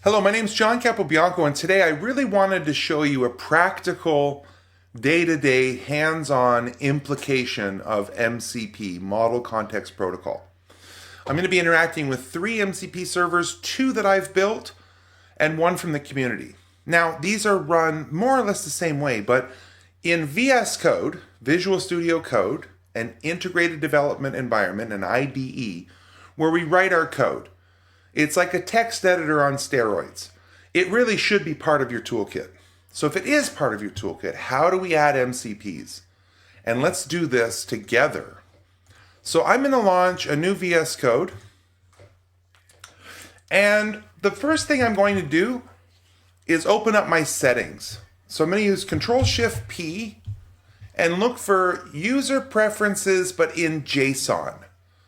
Hello, my name is John Capobianco, and today I really wanted to show you a practical, day-to-day, hands-on implication of MCP, Model Context Protocol. I'm going to be interacting with 3 MCP servers, 2 that I've built, and 1 from the community. Now, these are run more or less the same way, but in VS Code, Visual Studio Code, an integrated development environment, an IDE, where we write our code. It's like a text editor on steroids. It really should be part of your toolkit. So if it is part of your toolkit, how do we add MCPs? And let's do this together. So I'm going to launch a new VS Code. And the first thing I'm going to do is open up my settings. So I'm going to use Control-Shift-P and look for user preferences, but in JSON.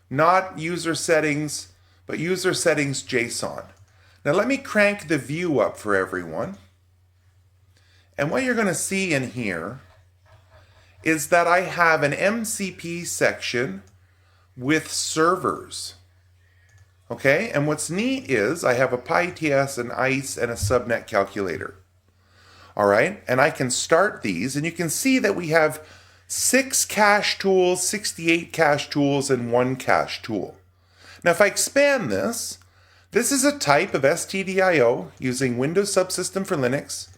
Not user settings, but user settings JSON. Now let me crank the view up for everyone. And what you're going to see in here is that I have an MCP section with servers. Okay, and what's neat is I have a pyATS, an ICE, and a Subnet Calculator. All right, and I can start these, and you can see that we have 6 cache tools, 68 cache tools, and 1 cache tool. Now if I expand this, this is a type of stdio using Windows Subsystem for Linux,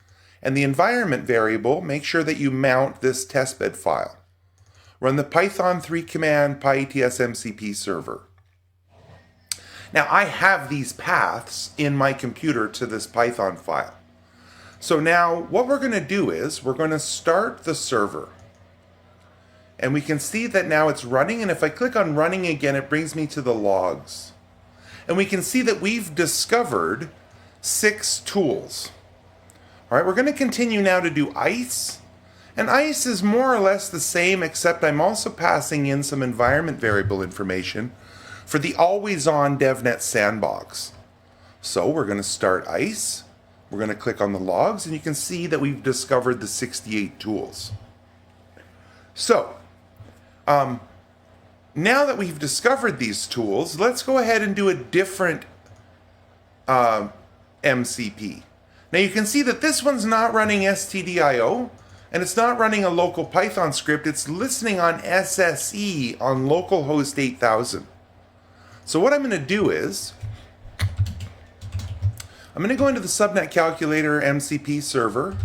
and the environment variable, make sure that you mount this testbed file. Run the Python 3 command pyATS MCP server. Now I have these paths in my computer to this Python file. So now what we're going to do is we're going to start the server. And we can see that now it's running, and if I click on running again, it brings me to the logs. And we can see that we've discovered 6 tools. All right, we're going to continue now to do ICE. And ICE is more or less the same, except I'm also passing in some environment variable information for the always-on DevNet sandbox. So we're going to start ICE. We're going to click on the logs, and you can see that we've discovered the 68 tools. So, now that we've discovered these tools, let's go ahead and do a different MCP. Now you can see that this one's not running stdio, and it's not running a local Python script. It's listening on SSE on localhost 8000. So what I'm going to do is, I'm going to go into the Subnet Calculator MCP server,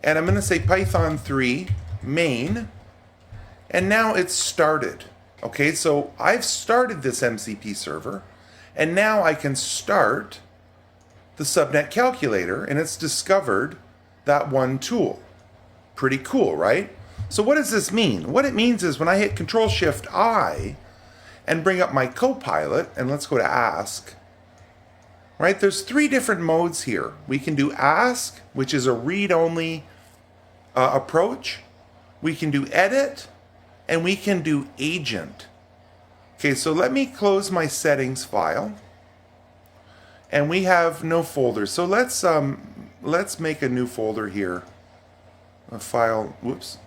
and I'm going to say Python 3 main, and now it's started. Okay, so I've started this MCP server, and now I can start the Subnet Calculator, and it's discovered that one tool. Pretty cool, right? So what does this mean? What it means is when I hit Control-Shift-I and bring up my Copilot, and let's go to Ask, right? There's 3 different modes here. We can do Ask, which is a read-only approach. We can do Edit, and we can do Agent. Okay, so let me close my settings file. And we have no folders. So let's make a new folder here. A file, whoops.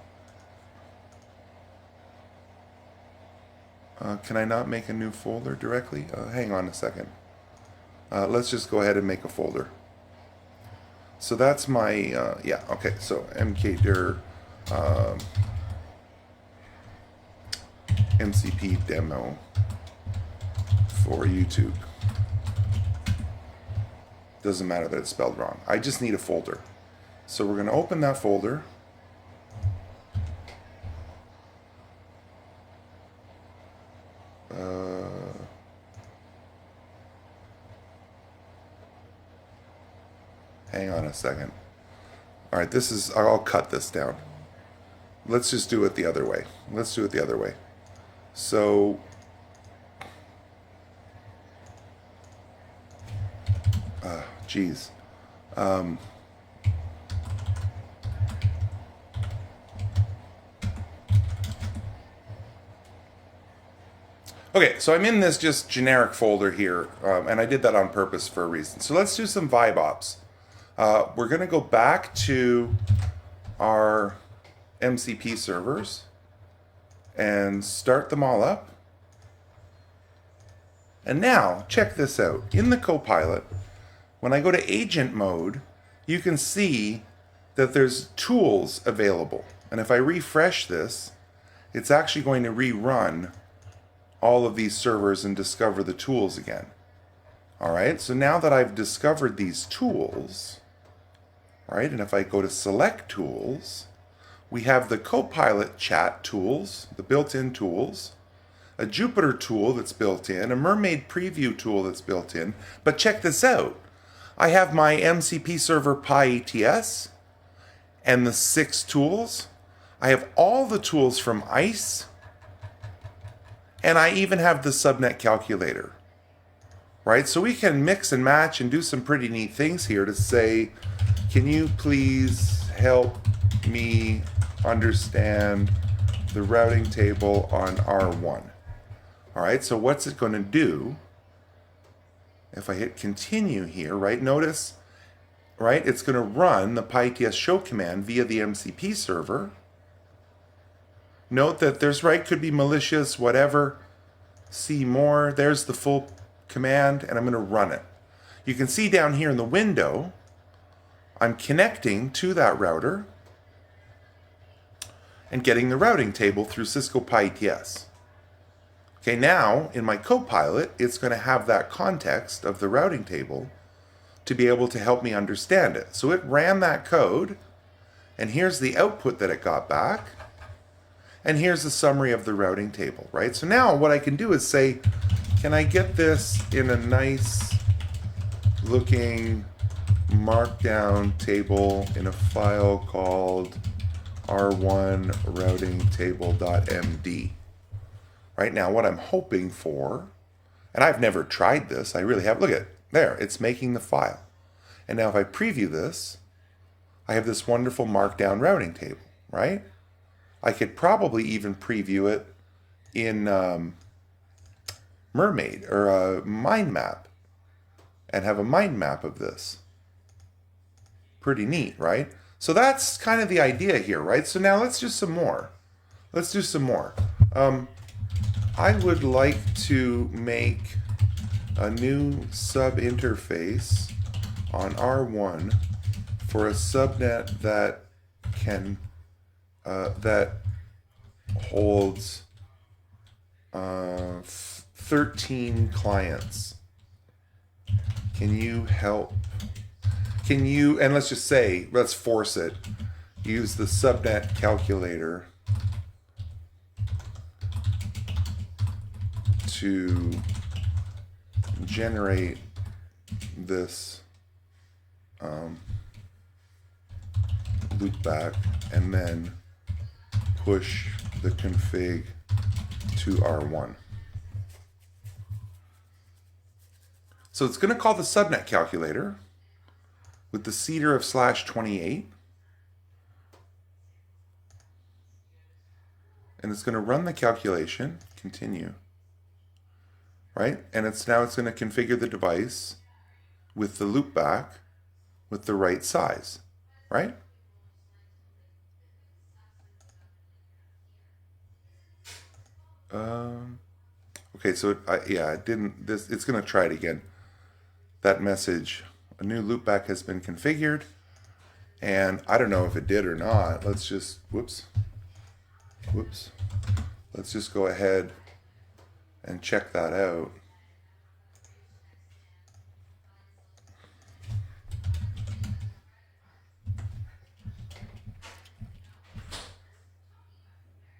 Can I not make a new folder directly? Hang on a second. Let's just go ahead and make a folder. So that's my, yeah, okay, so mkdir MCP demo for YouTube. Doesn't matter that it's spelled wrong. I just need a folder. So we're going to open that folder. Hang on a second. All right, this is, I'll cut this down. Let's just do it the other way. Let's do it the other way. So, geez. Okay, so I'm in this just generic folder here, and I did that on purpose for a reason. So let's do some vibe ops. We're going to go back to our MCP servers and start them all up. And now, check this out. In the Copilot, When I go to agent mode, you can see that there's tools available. And if I refresh this, it's actually going to rerun all of these servers and discover the tools again. All right, so now that I've discovered these tools, right, and if I go to select tools, we have the Copilot chat tools, the built-in tools, a Jupyter tool that's built in, a Mermaid preview tool that's built in. But check this out. I have my MCP Server pyATS and the 6 tools. I have all the tools from ICE, and I even have the Subnet Calculator. Right? So we can mix and match and do some pretty neat things here to say, can you please help me understand the routing table on R1? All right, so what's it going to do? If I hit continue here, right, notice, right, it's going to run the pyATS show command via the MCP server. Note that there's, right, could be malicious, whatever. See more, there's the full command, and I'm going to run it. You can see down here in the window, I'm connecting to that router and getting the routing table through Cisco pyATS. Okay, now in my Copilot, it's going to have that context of the routing table to be able to help me understand it. So it ran that code, and here's the output that it got back, and here's the summary of the routing table, right? So now what I can do is say, can I get this in a nice looking markdown table in a file called r1 routing table.md? Right now, what I'm hoping for, and I've never tried this, I really have, look at it, there, it's making the file. And now if I preview this, I have this wonderful markdown routing table, right? I could probably even preview it in Mermaid or a mind map and have a mind map of this. Pretty neat, right? So that's kind of the idea here, right? So now let's do some more. Let's do some more. I would like to make a new sub interface on R1 for a subnet that can that holds 13 clients. Can you help? Can you, and let's just say, let's force it, use the Subnet Calculator to generate this loopback and then push the config to R1. So it's going to call the Subnet Calculator with the seeder of /28. And it's going to run the calculation, continue, right? And now it's going to configure the device with the loopback with the right size, right? Okay, so it didn't. It's going to try it again. That message, a new loopback has been configured, and I don't know if it did or not. Let's just whoops. Let's just go ahead and check that out.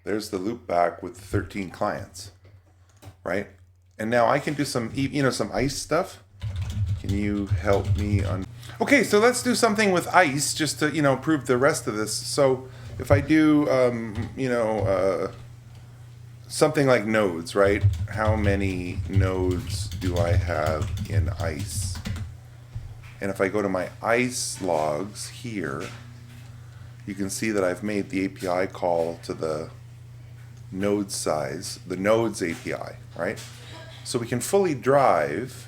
There's the loopback with 13 clients, right? And now I can do some, some ICE stuff. Can you help me on? Okay, so let's do something with ICE just to, prove the rest of this. So if I do, something like nodes, right? How many nodes do I have in ICE? And if I go to my ICE logs here, you can see that I've made the API call to the node size, the nodes API, right? So we can fully drive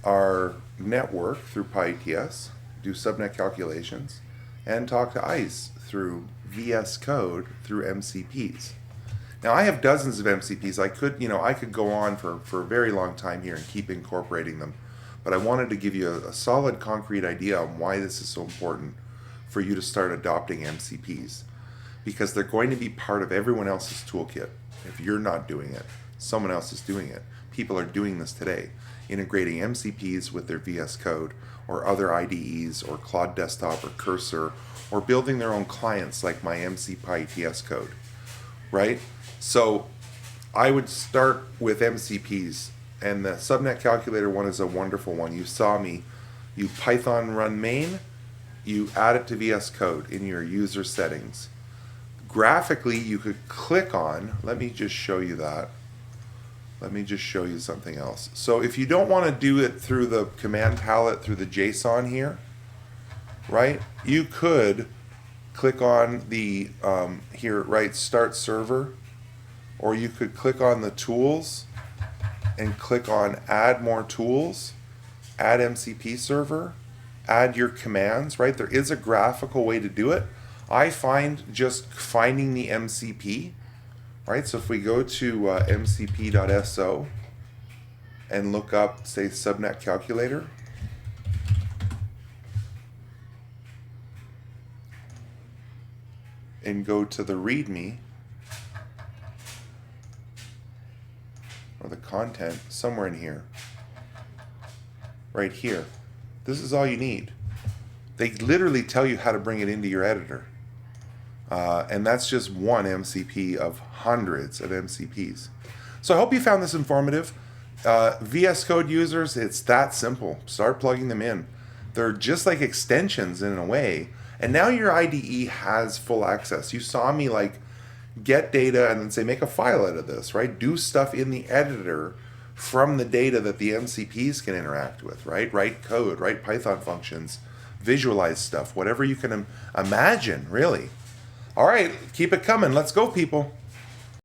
our network through pyATS, do subnet calculations, and talk to ICE through VS Code through MCPs. Now I have dozens of MCPs. I could go on for a very long time here and keep incorporating them. but I wanted to give you a solid, concrete idea on why this is so important for you to start adopting MCPs, because they're going to be part of everyone else's toolkit. If you're not doing it, someone else is doing it. People are doing this today, integrating MCPs with their VS Code or other IDEs or Claude Desktop or Cursor, or building their own clients like my MC pyATS code, right? So I would start with MCPs, and the Subnet Calculator one is a wonderful one. You saw me, you Python run main, you add it to VS Code in your user settings. Graphically, you could click on, let me just show you that. Let me just show you something else. So if you don't want to do it through the command palette, through the JSON here, right, you could click on the, here, right, start server, or you could click on the tools and click on add more tools, add MCP server, add your commands, right? There is a graphical way to do it. I find just finding the MCP, right? So if we go to mcp.so and look up, say, Subnet Calculator, and go to the README, or the content, somewhere in here, right here. This is all you need. They literally tell you how to bring it into your editor. And that's just one MCP of hundreds of MCPs. So I hope you found this informative. VS Code users, it's that simple. Start plugging them in. They're just like extensions in a way. And now your IDE has full access. You saw me like get data and then say make a file out of this, right? Do stuff in the editor from the data that the MCPs can interact with, right? Write code, write Python functions, visualize stuff, whatever you can imagine, really. All right, keep it coming. Let's go, people.